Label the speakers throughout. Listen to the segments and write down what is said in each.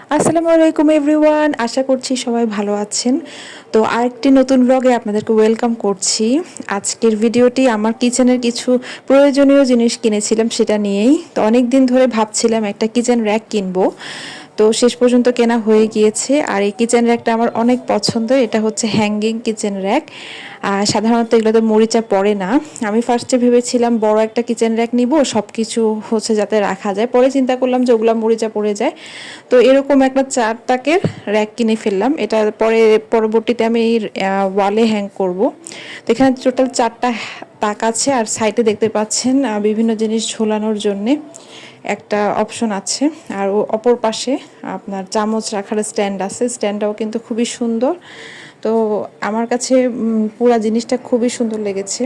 Speaker 1: আসসালামু আলাইকুম এভরিওয়ান, আশা করছি সবাই ভালো আছেন। তো আরেকটি নতুন ব্লগে আপনাদেরকে ওয়েলকাম করছি। আজকের ভিডিওটি আমার কিচেনের কিছু প্রয়োজনীয় জিনিস কিনেছিলাম সেটা নিয়েই। তো অনেক দিন ধরে ভাবছিলাম একটা কিচেন র্যাক কিনবো, তো শেষ পর্যন্ত কেনা হয়ে গিয়েছে। আর এই কিচেন র্যাকটা আমার অনেক পছন্দ। এটা হচ্ছে হ্যাঙ্গিং কিচেন র্যাক। আর সাধারণত এগুলোতে মরিচা পড়ে না। আমি ফার্স্টে ভেবেছিলাম বড় একটা কিচেন র্যাক নিব, সব কিছু হচ্ছে যাতে রাখা যায়। পরে চিন্তা করলাম যে ওগুলো মরিচা পড়ে যায়, তো এরকম একটা 4 তাকের র্যাক কিনে ফেললাম। এটা পরবর্তীতে আমি ওয়ালে হ্যাং করব। তো এখানে টোটাল 4টা তাক আছে, আর সাইডে দেখতে পাচ্ছেন বিভিন্ন জিনিস ঝোলানোর জন্যে একটা অপশন আছে। আর অপর পাশে আপনার চামচ রাখার স্ট্যান্ড আছে। স্ট্যান্ডটাও কিন্তু খুবই সুন্দর। তো আমার কাছে পুরা জিনিসটা খুবই সুন্দর লেগেছে।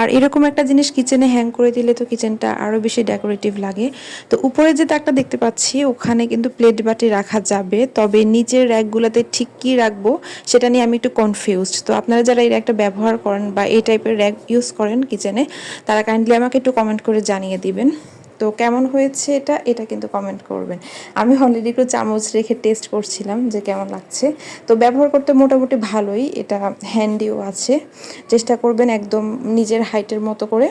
Speaker 1: আর এরকম একটা জিনিস কিচেনে হ্যাং করে দিলে তো কিচেনটা আরও বেশি ডেকোরেটিভ লাগে। তো উপরে যে তাকটা দেখতে পাচ্ছি ওখানে কিন্তু প্লেট বাটি রাখা যাবে, তবে নিচের র্যাকগুলোতে ঠিক কী রাখবো সেটা নিয়ে আমি একটু কনফিউজড। তো আপনারা যারা এই র্যাকটা ব্যবহার করেন বা এই টাইপের র্যাক ইউজ করেন কিচেনে, তারা কাইন্ডলি আমাকে একটু কমেন্ট করে জানিয়ে দিবেন। তো কেমন হয়েছে এটা এটা কিন্তু কমেন্ট করবেন। আমি অলরেডি একটু চামচ রেখে টেস্ট করছিলাম যে কেমন লাগছে। তো ব্যবহার করতে মোটামুটি ভালোই, এটা হ্যান্ডিও আছে। চেষ্টা করবেন একদম নিজের হাইটের মতো করে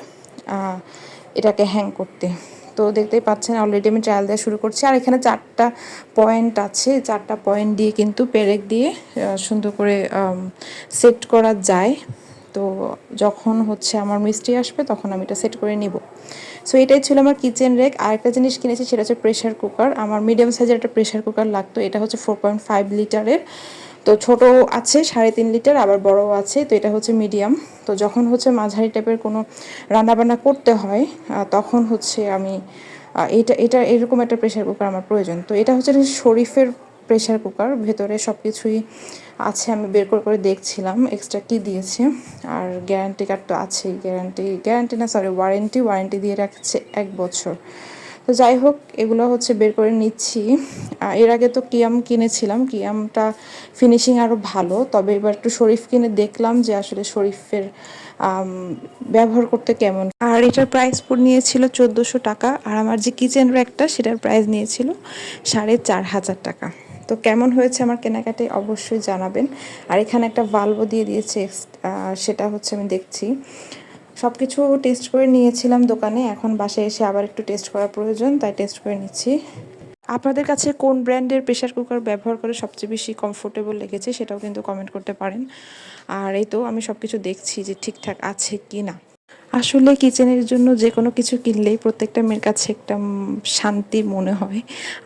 Speaker 1: এটাকে হ্যাং করতে। তো দেখতেই পাচ্ছেন অলরেডি আমি ট্রায়াল দেওয়া শুরু করছি। আর এখানে 4টা পয়েন্ট আছে, 4টা পয়েন্ট দিয়ে কিন্তু পেরেক দিয়ে সুন্দর করে সেট করা যায়। তো যখন হচ্ছে আমার মিস্ত্রি আসবে তখন আমি এটা সেট করে নিব। সো এটাই ছিল আমার কিচেন র্যাক। আরেকটা জিনিস কিনেছি সেটা হচ্ছে প্রেশার কুকার। আমার মিডিয়াম সাইজের একটা প্রেশার কুকার লাগতো। এটা হচ্ছে 4.5 লিটারের। তো ছোট আছে 3.5 লিটার, আবার বড়ও আছে। তো এটা হচ্ছে মিডিয়াম। তো যখন হচ্ছে মাঝারি টাইপের কোনো রান্নাবান্না করতে হয় তখন হচ্ছে আমি এটা এটা এরকম একটা প্রেশার কুকার আমার প্রয়োজন। তো এটা হচ্ছে শরীফের প্রেশার কুকার, ভেতরে সব কিছুই আছে। আমি বের করে দেখছিলাম এক্সট্রা কী দিয়েছে। আর গ্যারান্টি কার্ড তো আছেই, গ্যারান্টি না সরি ওয়ারেন্টি দিয়ে রাখছে 1 বছর। তো যাই হোক, এগুলো হচ্ছে বের করে নিচ্ছি। এর আগে তো কিয়াম কিনেছিলাম, কিয়ামটা ফিনিশিং আরও ভালো। তবে এবার একটু শরীফ কিনে দেখলাম যে আসলে শরীফের ব্যবহার করতে কেমন। আর এটার প্রাইস নিয়েছিল 1400 টাকা। আর আমার যে কিচেন র্যাকটা সেটার প্রাইস নিয়েছিল 4500 টাকা। তো কেমন হয়েছে আমার কেনাকাটি অবশ্যই জানাবেন। আর এখানে একটা ভালভও দিয়ে দিয়েছে, সেটা হচ্ছে আমি দেখছি। সব কিছু টেস্ট করে নিয়েছিলাম দোকানে, এখন বাসায় এসে আবার একটু টেস্ট করা প্রয়োজন, তাই টেস্ট করে নিচ্ছি। আপনাদের কাছে কোন ব্র্যান্ডের প্রেশার কুকার ব্যবহার করে সবচেয়ে বেশি কমফোর্টেবল লেগেছে সেটাও কিন্তু কমেন্ট করতে পারেন। আর এই তো আমি সব কিছু দেখছি যে ঠিকঠাক আছে কি না। আসলে কিচেনের জন্য যে কোনো কিছু কিনলেই প্রত্যেকটা মেয়ের কাছে একটা শান্তি মনে হয়।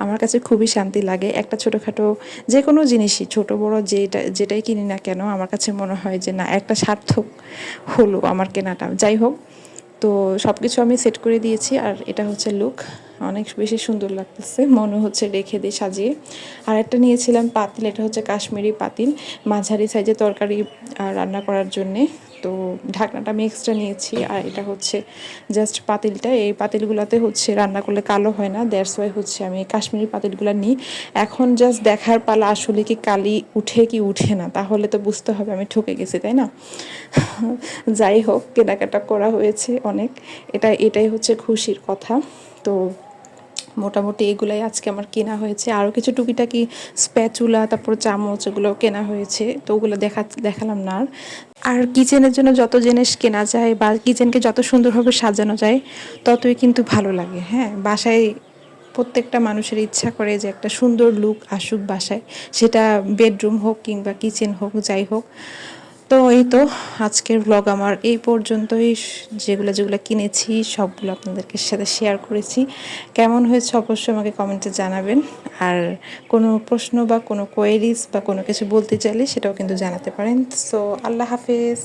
Speaker 1: আমার কাছে খুবই শান্তি লাগে। একটা ছোটোখাটো যে কোনো জিনিসই, ছোট বড় যেটাই কিনি না কেন, আমার কাছে মনে হয় যে না, একটা সার্থক হলো আমার কেনাটা। যাই হোক, তো সব কিছু আমি সেট করে দিয়েছি। আর এটা হচ্ছে লুক, অনেক বেশি সুন্দর লাগতেছে, মনে হচ্ছে রেখে দিয়ে সাজিয়ে। আর একটা নিয়েছিলাম পাতিল, এটা হচ্ছে কাশ্মীরি পাতিল, মাঝারি সাইজে তরকারি রান্না করার জন্যে। তো ঢাকনাটা আমি এক্সট্রা নিয়েছি। আর এটা হচ্ছে জাস্ট পাতিলটা, এই পাতিলগুলোতে হচ্ছে রান্না করলে কালো হয় না, দ্যাটস ওয়াই হচ্ছে আমি কাশ্মীরি পাতিলগুলো নিই। এখন জাস্ট দেখার পালা আসলে কি কালি উঠে কি উঠে না, তাহলে তো বুঝতে হবে আমি ঠকে গেছি, তাই না? যাই হোক, কেনাকাটা করা হয়েছে অনেক, এটাই হচ্ছে খুশির কথা। তো মোটামুটি এগুলাই আজকে আমার কেনা হয়েছে। আরও কিছু টুকিটাকি স্প্যাচুলা, তারপর চামচ, এগুলো কেনা হয়েছে। তো ওগুলো দেখালাম না। আর কিচেনের জন্য যত জিনিস কেনা যায় বা কিচেনকে যত সুন্দরভাবে সাজানো যায় ততই কিন্তু ভালো লাগে। হ্যাঁ, বাসায় প্রত্যেকটা মানুষের ইচ্ছা করে যে একটা সুন্দর লুক আসুক বাসায়, সেটা বেডরুম হোক কিংবা কিচেন হোক, যাই হোক। তো এই তো আজকের ব্লগ আমার এই পর্যন্তই। যেগুলো কিনেছি সবগুলো আপনাদেরকে সাথে শেয়ার করেছি। কেমন হয়েছে অবশ্যই আমাকে কমেন্টে জানাবেন। আর কোনো প্রশ্ন বা কোনো কোয়েরিজ বা কোনো কিছু বলতে চাইলে সেটাও কিন্তু জানাতে পারেন। সো আল্লাহ হাফেজ।